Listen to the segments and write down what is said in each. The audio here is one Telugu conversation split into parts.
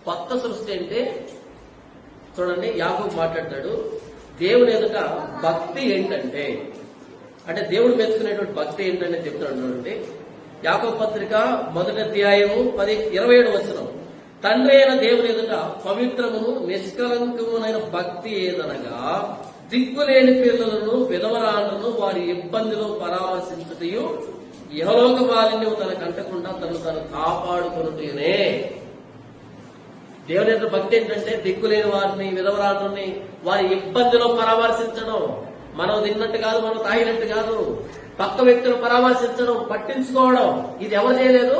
కొత్త సృష్టి అంటే చూడండి, యాకోబు మాట్లాడతాడు, దేవుని ఎదుట భక్తి ఏంటంటే, అంటే దేవుడు మెచ్చుకునేటువంటి భక్తి ఏంటంటే చెప్తున్నాడు. చూడండి, యాకోబు పత్రిక 1వ అధ్యాయము 27వ వచనం, తండ్రి అయిన దేవుని ఎదుట పవిత్రమును నిష్కలంకమునైన భక్తి ఏదనగా దిక్కులేని పిల్లలను విధవరాలను వారి ఇబ్బందిలో పరామర్శించుటయు యెహోవా మాలిన్యం తనకు అంటకుండా తను కాపాడుకొనుటనే. దేవుని యొక్క భక్తి ఏంటంటే దిక్కులేని వారిని విధవరాలని వారి ఇబ్బందిలో పరామర్శించడం. మనం తిన్నట్టు కాదు, మనం తాగినట్టు కాదు, పక్క వ్యక్తులు పరామర్శించడం, పట్టించుకోవడం. ఇది ఎవరు చేయలేదు?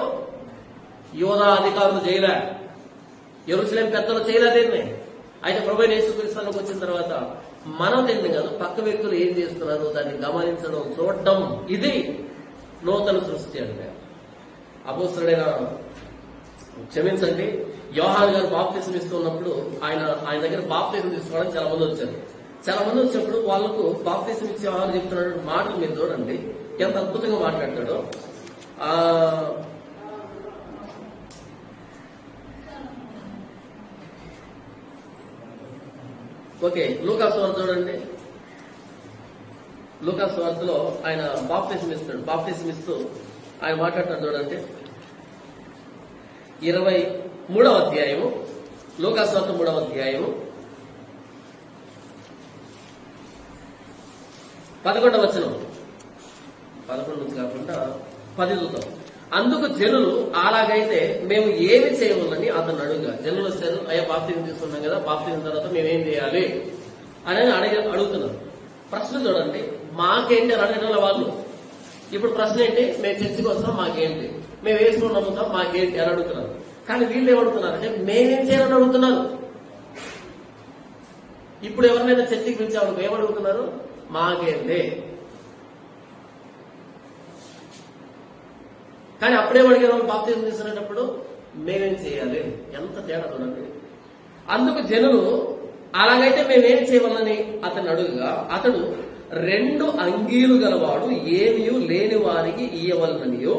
యోధా అధికారులు చేయలే, యెరూషలేము పెద్దలు చేయలేదేంది. అయితే ప్రభువైన యేసుక్రీస్తులోకి వచ్చిన తర్వాత మనం తిండి కాదు, పక్క వ్యక్తులు ఏం చేస్తున్నారు దాన్ని గమనించడం, చూడడం, ఇది నూతన సృష్టి అంటే. అపోస్తలుడైన క్షమించండి, యోహాను గారు బాప్తిసం ఇస్తున్నప్పుడు ఆయన దగ్గర బాప్తిసం తీసుకోవడానికి చాలా మంది వచ్చారు. చాలా మంది వచ్చినప్పుడు వాళ్ళకు బాప్తిసం ఇచ్చే యోహాను చెప్తున్నాడు మాటలు మీరు చూడండి ఎంత అద్భుతంగా మాట్లాడతాడో. ఓకే, లూకా సువార్త చూడండి. లూకా సువార్తలో ఆయన బాప్తిసం ఇస్తున్నాడు. బాప్తిసం ఇస్తూ ఆయన మాట్లాడతాడు చూడండి. 23వ అధ్యాయము, లూకా సువార్త 3వ అధ్యాయము 11వ వచనం, 11 నుంచి కాకుండా 10 చూద్దాం. అందుకు జనులు, అలాగైతే మేము ఏమి చేయవలని అతను అడుగుగా. జనులు వచ్చారు, అయ్యా బాప్తిజం తీసుకున్నాం కదా, బాప్తిజం తర్వాత మేమేం చేయాలి అని అడుగుతున్నారు. ప్రశ్న చూడండి, మాకేంటి అని అడగడం వాళ్ళు. ఇప్పుడు ప్రశ్న ఏంటి? మేము చర్చికి వస్తున్నాం, మాకేంటి? మేము వేసుకుని నమ్ముతాం, మాకేంటి అని అడుగుతున్నారు. కానీ వీళ్ళు ఏమడుగుతున్నారు అంటే మేమేం చేయాలని అడుగుతున్నారు. ఇప్పుడు ఎవరినైనా చర్చికి పిలిచేవాడు ఏమడుగుతున్నారు? మాకేంటి. కానీ అప్పుడేం అడిగారు వాళ్ళు బాప్తిజం తీసుకునేటప్పుడు? మేమేం చేయాలి. ఎంత తేడా చూడండి. అందుకు జనులు, అలాగైతే మేమేం చేయవలని అతను అడుగుగా అతడు 2 అంగీలు గలవాడు ఏమీ లేని వారికి ఇయ్యవలననియో,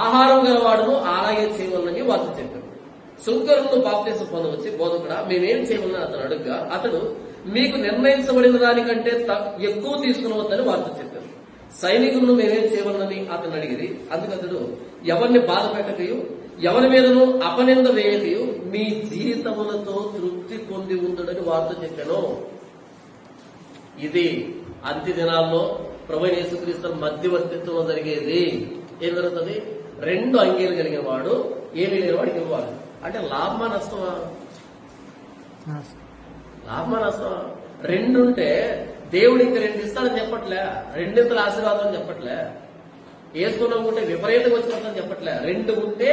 ఆహారం గలవాడును అలాగే చేయవలనని వార్త చెప్పారు. సుంకరులను బాప్తిసం పొందవచ్చి బోధకుడా మేమేం చేయవలని అతను అడుగుగా అతడు, మీకు నిర్ణయించబడిన దానికంటే ఎక్కువ తీసుకునవద్దని వార్త చెప్పారు. సైనికులను మేమేం చేయవలనని అతను అడిగిరి. అందుకతడు, ఎవరిని బాధ పెట్టకయు ఎవరి మీదను అపనింద వేయకయు మీ జీతములతో తృప్తి పొంది ఉండుడని వార్త చెప్పాను. ఇది అంత్య దినాల్లో ప్రభువైన యేసుక్రీస్తు మధ్యవర్తిత్వం జరిగేది. ఏం జరుగుతుంది? 2 అంగీలు కలిగిన వాడు ఏమీ లేని వాడికి ఇవ్వాలి. అంటే లాభమా నష్టమా? లాభమా నష్టమా? 2 ఉంటే దేవుడు ఇంక 2 ఇస్తాడని చెప్పట్లే, 2 ఆశీర్వాదం అని చెప్పట్లే, వేసుకున్నాకుంటే విపరీతంగా వచ్చిపోతుందని చెప్పట్లే. 2 ఉంటే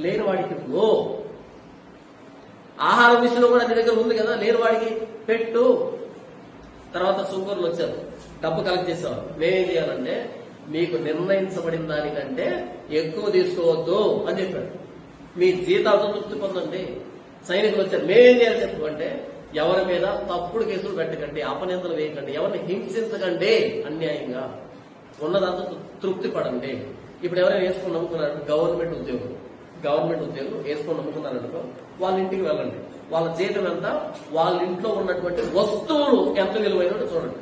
లేని వాడికి ఇవ్వు. ఆహారం విషయంలో కూడా నీ దగ్గర ఉంది కదా, లేని వాడికి పెట్టు. తర్వాత సుంకరులు వచ్చారు, డబ్బు కలెక్ట్ చేసేవారు. మేమేం చేయాలంటే మీకు నిర్ణయించబడిన దానికంటే ఎక్కువ తీసుకోవద్దు అని చెప్పాడు. మీ జీతాలతో తృప్తి పొందండి. సైనికులు వచ్చారు, మేమేం చేయాలి చెప్పు అంటే, ఎవరి మీద తప్పుడు కేసులు పెట్టకండి, అపనిందలు వేయకండి, ఎవరిని హింసించకండి, అన్యాయంగా ఉన్నదంతా తృప్తి పడండి. ఇప్పుడు ఎవరైనా వేసుకొని నమ్ముకున్నారు, గవర్నమెంట్ ఉద్యోగం వేసుకొని నమ్ముకున్నారనుకో, వాళ్ళ ఇంటికి వెళ్ళండి. వాళ్ళ జీతం ఎంత, వాళ్ళ ఇంట్లో ఉన్నటువంటి వస్తువులు ఎంత విలువైన చూడండి.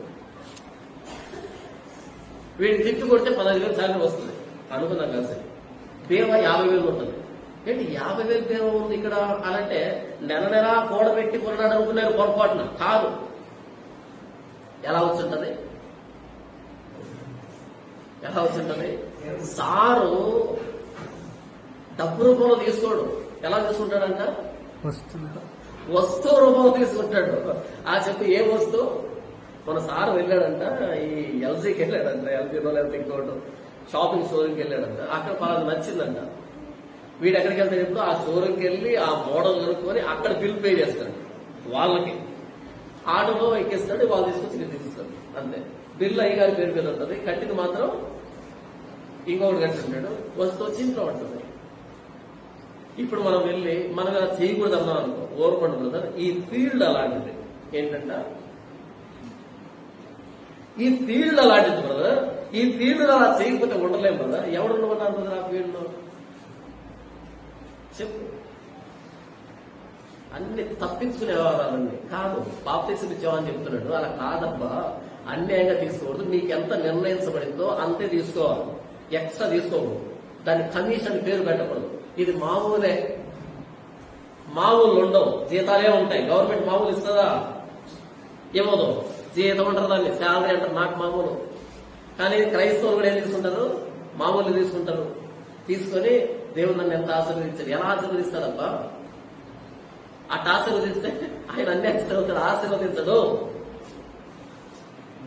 వీడిని తిట్టు కొడితే 15,000 శాలరీ వస్తుంది అనుకున్నాం కదా. బీమా 50,000 ఉంటుంది. ఏంటి 50,000 బీమా ఉంది ఇక్కడ అనంటే, నెల కూడబెట్టి కొన్నాడు అనుకున్నారు పొరపాటున. కాదు. ఎలా వచ్చుంటది? సారు డబ్బు రూపంలో తీసుకోడు. ఎలా తీసుకుంటాడంట? వస్తువు రూపంలో తీసుకుంటాడు. ఆ చెప్పి ఏ వస్తువు? మన సార్ వెళ్ళాడంట, ఈ ఎల్జీకి వెళ్ళాడంట, ఎల్జీలో లేకపోతే ఇంకోటి షాపింగ్ షోరూమ్కి వెళ్ళాడంట. అక్కడ పలానా నచ్చిందంట. వీడు ఎక్కడికి వెళ్తాడు? ఇప్పుడు ఆ షోరూమ్కి వెళ్ళి ఆ మోడల్ కనుక్కొని అక్కడ బిల్ పే చేస్తాడు. వాళ్ళకి ఆటోలో ఎక్కిస్తాడు, వాళ్ళు తీసుకొచ్చి తీస్తాడు. అంతే. బిల్ అయ్యగారి పేరు మీద ఉంటుంది, కట్టింది మాత్రం ఇంకొకటి కట్టింటాడు. వస్తువు వచ్చి ఇంట్లో ఉంటుంది. ఇప్పుడు మనం వెళ్ళి మనం అలా చేయకూడదు అన్నాం అనుకో, ఓర్పండి బ్రదర్, ఈ ఫీల్డ్ అలాంటిది. ఏంటంట? ఈ ఫీల్డ్ అలాంటిది బ్రదర్. ఈ ఫీల్డ్ అలా చేయకపోతే ఉండలేం బ్రదర్. ఎవడు ఉండమన్నారు బ్రదర్ ఆ ఫీల్డ్ లో? చెప్పు. అన్ని తప్పించుకునే వ్యవహారాలన్నీ కాదు. బాప్తిసం ఇచ్చామని చెప్తున్నాడు, అలా కాదబ్బా, అన్యాయంగా తీసుకోకూడదు. నీకు ఎంత నిర్ణయించబడిందో అంతే తీసుకోవాలి, ఎక్స్ట్రా తీసుకోకూడదు. దాని కమిషన్ పేరు పెట్టకూడదు. ఇది మామూలే, మామూలు ఉండవు, జీతాలే ఉంటాయి. గవర్నమెంట్ మామూలు ఇస్తుందా? ఏమోదో జీతం అంటారు, దాన్ని శాలరీ అంటారు, నాకు మామూలు. కానీ క్రైస్తవులు కూడా ఏం తీసుకుంటారు? మామూలు తీసుకుంటారు. తీసుకొని దేవుడు నన్ను ఎంత ఆశీర్వదించాడు. ఎలా ఆశీర్వదిస్తాడబ్బా? అటు ఆశీర్వదిస్తే ఆయన అన్ని ఆశీర్వదిస్తాడు, ఆశీర్వదించడు.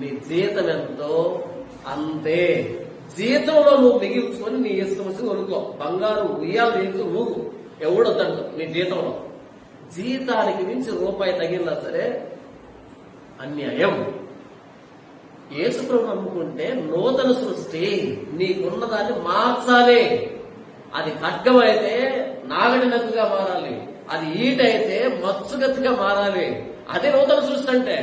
నీ జీతం ఎంతో అంతే. జీతంలో నువ్వు మిగిల్చుకొని నీ ఇష్టం వచ్చి కొనుక్కో. బంగారు ఉయ్యాలు తీర్చు నువ్వు, ఎవడొద్దంటు నీ జీతంలో. జీతానికి మించి రూపాయి తగిలినా సరే అన్యాయం. యేసుప్రభు నమ్ముకుంటే నూతన సృష్టి, నీకున్నదాన్ని మార్చాలి. అది ఖడ్గమైతే నాగటి నక్కుగా మారాలి, అది ఈటైతే మత్సుగతిగా మారాలి. అదే నూతన సృష్టి అంటే.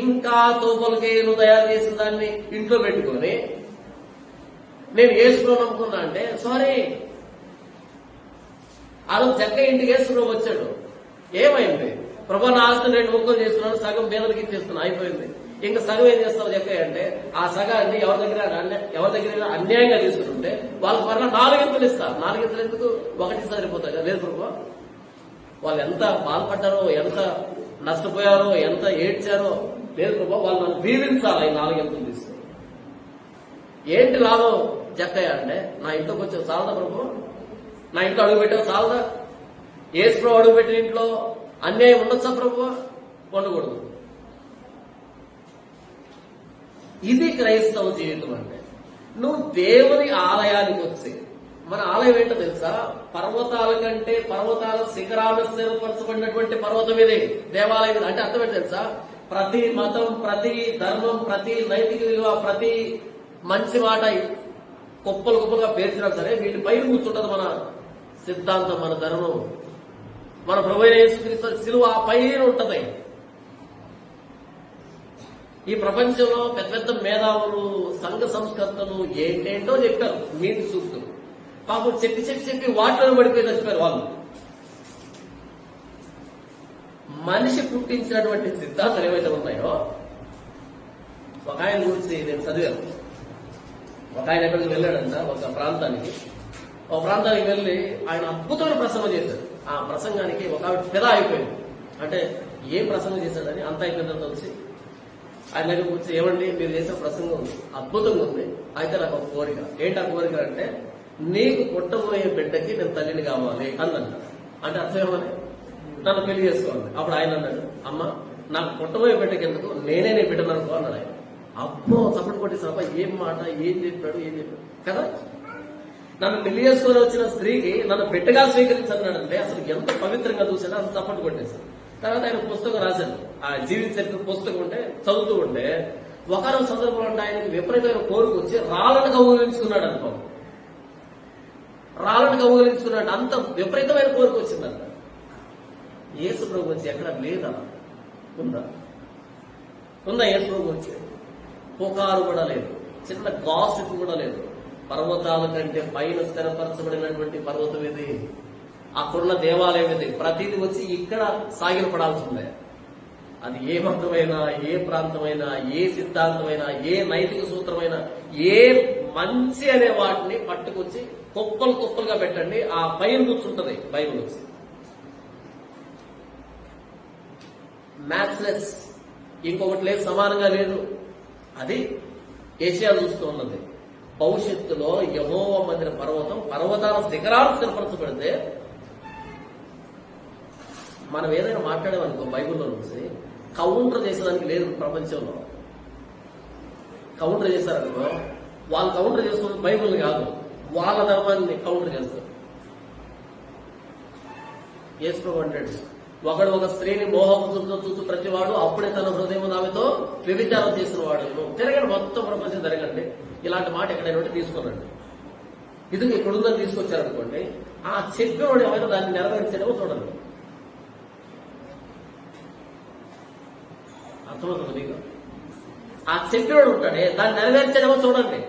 ఇంకా తోపలకి నువ్వు తయారు చేసిన దాన్ని ఇంట్లో పెట్టుకొని నేను యేసుప్రభు నమ్ముకున్నా అంటే సారీ. ఆ రోజు చెక్క ఇంటికి యేసుప్రభు వచ్చాడు, ఏమైంది? ప్రభు నా ఆస్తిని 2 ముక్కలు చేస్తున్నాను, సగం పేదలకి ఇచ్చేస్తున్నా, అయిపోయింది. ఇంకా సగం ఏం చేస్తావు చెక్క అంటే, ఆ సగాన్ని ఎవరి దగ్గర అన్యాయంగా తీసుకుంటుంటే వాళ్ళకి మరలా 4 ఇంతలు ఇస్తారు. 4 ఇంతలు ఎందుకు? 1 సరిపోతాయి కదా. లేదు ప్రభు, వాళ్ళు ఎంత బాధపడ్డారో, ఎంత నష్టపోయారో, ఎంత ఏడ్చారో. లేదు ప్రభు, వాళ్ళు నన్ను దీవించాలి 4 ఇంతలు తీసుకుని. ఏంటి లాభం చెక్కయ్య అంటే, నా ఇంట్లోకి వచ్చావు చాలదా ప్రభు? నా ఇంట్లో అడుగు పెట్టావు చాలదా? యేసు ప్రభు అడుగు పెట్టిన ఇంట్లో అన్యాయం ఉండొచ్చా ప్రభు? ఉండకూడదు. ఇది క్రైస్తవ జీవితం అంటే. నువ్వు దేవుని ఆలయానికి వచ్చి, మన ఆలయం ఏంటో తెలుసా? పర్వతాల కంటే పర్వతాల శిఖరాలు స్థిరపరచబడినటువంటి పర్వతం ఇది, దేవాలయం ఇది. అంటే అర్థం ఏంటో తెలుసా? ప్రతి మతం, ప్రతి ధర్మం, ప్రతి నైతిక విలువ, ప్రతి మంచి మాట కుప్పలు కుప్పలుగా పేర్చినా సరే వీటి పైన కూర్చుంటది మన సిద్ధాంతం, మన ధర్మం, మన ప్రభువైన యేసుక్రీస్తు శిలువ ఆ పైన ఉంటది. ఈ ప్రపంచంలో పెద్ద పెద్ద మేధావులు, సంఘ సంస్కర్తలు ఏంటేంటో చెప్పారు, నీతి సూక్తులు. పాపం చెప్పి వాటిలో పడిపోయి చచ్చిపోయారు వాళ్ళు. మనిషి పుట్టించినటువంటి సిద్ధాంతాలు ఏవైతే ఉన్నాయో, ఒక ఆయన గురించి నేను చదివాను. ఒక ఆయన ఎక్కడికి వెళ్ళాడంట, ఒక ప్రాంతానికి వెళ్ళి ఆయన అద్భుతమైన ప్రసంగం చేశాడు. ఆ ప్రసంగానికి ఒక ఆవిడ పెద అయిపోయింది. అంటే ఏం ప్రసంగం చేశాడని అంత అయిపోయిందంతా వచ్చి ఆయన దగ్గర కూర్చి, ఏమండి మీరు చేసిన ప్రసంగం అద్భుతంగా ఉంది, అయితే నాకు ఒక కోరిక. ఏంటి ఆ కోరిక అంటే, నీకు పుట్టబోయే బిడ్డకి నేను తల్లిని కావాలి అందంట. అంటే అర్థం ఏమని? నన్ను పెళ్లి చేసుకోవాలి. అప్పుడు ఆయన అన్నాడు, అమ్మ నాకు పుట్టబోయే బిడ్డకి ఎందుకు, నేనే నీ బిడ్డను అనుకో అన్నాడు ఆయన. అబ్బో చప్పటి కొట్టేసాబా, ఏం మాట, ఏం చెప్పాడు కదా. నన్ను పెళ్లి చేసుకొని వచ్చిన స్త్రీకి నన్ను బిడ్డగా స్వీకరించాలంటే అసలు ఎంత పవిత్రంగా చూసాడో అంత చప్పటి కొట్టేశాడు. తర్వాత ఆయన పుస్తకం రాశాడు, ఆ జీవిత చరిత్ర పుస్తకం ఉంటే చదువుతూ ఉంటే ఒకరోజు సందర్భంలో అంటే ఆయనకి విపరీతమైన కోరిక వచ్చి రాళ్ళను కౌగిలించుకున్నాడు అనుకో. రాళ్ళను కౌగిలించుకున్నాడు, అంత విపరీతమైన కోరిక వచ్చిందంట. యేసు ప్రభు వచ్చి ఎక్కడ లేదా? ఉందా యేసు ప్రభు వచ్చి? పుకారు కూడా లేదు, చిన్న గాసిప్ కూడా లేదు. పర్వతాల కంటే పైన స్థిరపరచబడినటువంటి పర్వతం ఇది, అక్కడున్న దేవాలయం ఇది. ప్రతిదీ వచ్చి ఇక్కడ సాగిలపడాల్సిందే. అది ఏ మతమైనా, ఏ ప్రాంతమైనా, ఏ సిద్ధాంతమైనా, ఏ నైతిక సూత్రమైనా, ఏ మంచి అనే వాటిని పట్టుకొచ్చి కుప్పలుగా పెట్టండి, ఆ పైన కూర్చుంటది బైబిల్ వచ్చి. మ్యాచ్లెస్, ఇంకొకటి లేదు, సమానంగా లేదు. అది ఏషియా చూస్తూ ఉన్నది. భవిష్యత్తులో యెహోవా మందిర పర్వతాల శిఖరాలు స్థిరపరచబడితే మనం ఏదైనా మాట్లాడేమనుకో బైబిల్లో నుంచి కౌంటర్ చేసేదానికి లేదు ప్రపంచంలో. కౌంటర్ చేశారనుకో, వాళ్ళు కౌంటర్ చేస్తున్న బైబిల్ని కాదు, వాళ్ళ ధర్మాన్ని కౌంటర్ చేస్తారు. యేసు ప్రభు అంటాడు, ఒకడు ఒక స్త్రీని మోహంతో చూస్తూ ప్రతివాడు అప్పుడే తన హృదయం ఆమెతో వ్యభిచారం చేసిన వాడు. తిరగండి, మొత్తం ప్రపంచం తిరగండి, ఇలాంటి మాట ఎక్కడైనా తీసుకున్నాడు. ఇది ఇక్కడుందని తీసుకొచ్చారనుకోండి, ఆ చెప్పేవాడు ఏమైనా దాన్ని నెరవేర్చేదేమో చూడండి. అర్థమవుతుంది మీకు? ఆ చెప్పేవాడు ఉంటాడే, దాన్ని నెరవేర్చేదేమో చూడండి.